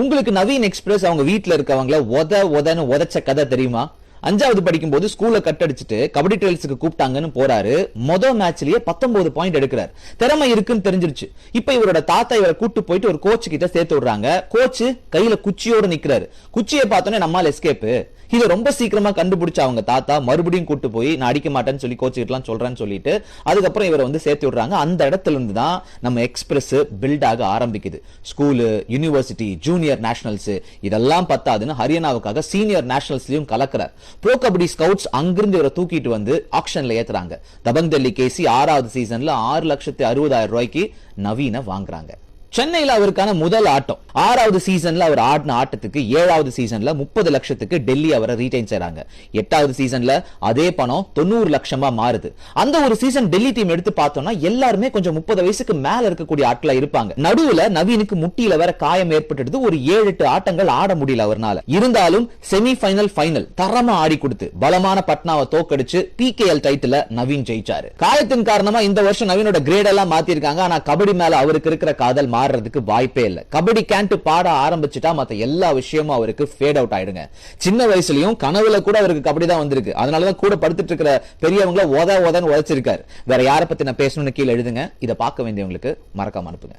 உங்களுக்கு நவீன் எக்ஸ்பிரஸ் அவங்க வீட்டுல இருக்கவங்கள உதன்னு உதச்ச கதை தெரியுமா? 5வது படிக்கும் போது ஸ்கூல்ல கட் அடிச்சுட்டு கபடி ட்ரையல்ஸ்க்கு கூப்பிட்டாங்கன்னு போறாரு. மேட்ச்லயே 19 பாயிண்ட் எடுக்கிறார். திறமை இருக்குன்னு தெரிஞ்சிருச்சு. இப்ப இவரோட தாத்தா இவரை கூட்டு போயிட்டு ஒரு கோச் கிட்ட சேர்த்து விடுறாங்க. கோச் கையில குச்சியோட நிக்கிறாரு. குச்சியை பார்த்தோன்னே நம்மால் எஸ்கேப். இதை ரொம்ப சீக்கிரமா கண்டுபிடிச்ச அவங்க தாத்தா மறுபடியும் கூட்டு போய் நான் அடிக்க மாட்டேன்னு சொல்லி கோச் கிட்டலாம் சொல்றேன்னு சொல்லிட்டு அதுக்கப்புறம் இவரை சேர்த்து விடுறாங்க. அந்த இடத்துல இருந்து தான் நம்ம எக்ஸ்பிரஸ் பில்ட் ஆக ஆரம்பிக்குது. ஸ்கூலு, யூனிவர்சிட்டி, ஜூனியர் நேஷனல்ஸ் இதெல்லாம் பத்தாதுன்னு ஹரியானாவுக்காக சீனியர் நேஷனல்ஸ்லயும் கலக்கிறார். ப்ரோ கபடி ஸ்கவுட்ஸ் அங்கிருந்து இவரை தூக்கிட்டு வந்து ஆக்ஷன்ல ஏத்துறாங்க. தபங் டெல்லி கேசி 6வது சீசன்ல 6,60,000 ரூபாய்க்கு நவீன வாங்குறாங்க. சென்னையில அவருக்கான முதல் ஆட்டம் 6வது சீசன்ல அவர் ஆடின ஆட்டத்துக்கு 7வது சீசன்ல 30 லட்சத்துக்கு டெல்லி அவரை ரீடைன் செய்றாங்க. 8வது சீசன்ல அதே பணம் 90 லட்சமா மாறுது. அந்த ஒரு சீசன் டெல்லி டீம் எடுத்து பார்த்தோம்னா எல்லாருமே கொஞ்சம் 30 வயசுக்கு மேல இருக்கக்கூடிய ஆட்களா இருப்பாங்க. நடுவுல நவீனுக்கு முட்டியில வேற காயம் ஏற்பட்டது. ஒரு 7-8 ஆட்டங்கள் ஆட முடியல அவர்னால. இருந்தாலும் செமி ஃபைனல் தரமா ஆடி கொடுத்து பலமான பட்னாவை தோக்கடிச்சு PKL டைட்டில நவீன் ஜெயிச்சாரு. காயத்தின் காரணமா இந்த வருஷம் நவீனோட கிரேட் எல்லாம் மாத்திருக்காங்க. ஆனா கபடி மேல அவருக்கு இருக்கிற காதல் மாறதுக்கு வாய்ப்பே இல்ல. கபடி கேன்ட் பாட ஆரம்பிச்சுட்டா மத்த எல்லா விஷயமும் அவருக்கு ஃபேட் அவுட் ஆயிடுங்க. சின்ன வயசுலயும் கனவுல கூட அவருக்கு கபடி தான் வந்திருக்கு. அதனாலதான் கூட படுத்துட்டு இருக்கிற பெரியவங்கள உதன்னு உதைச்சிருக்காரு. வேற யாரை பத்தி நான் பேசணும்னு கீழே எழுதுங்க. இதை பார்க்க வேண்டியவங்களுக்கு மறக்காம அனுப்புங்க.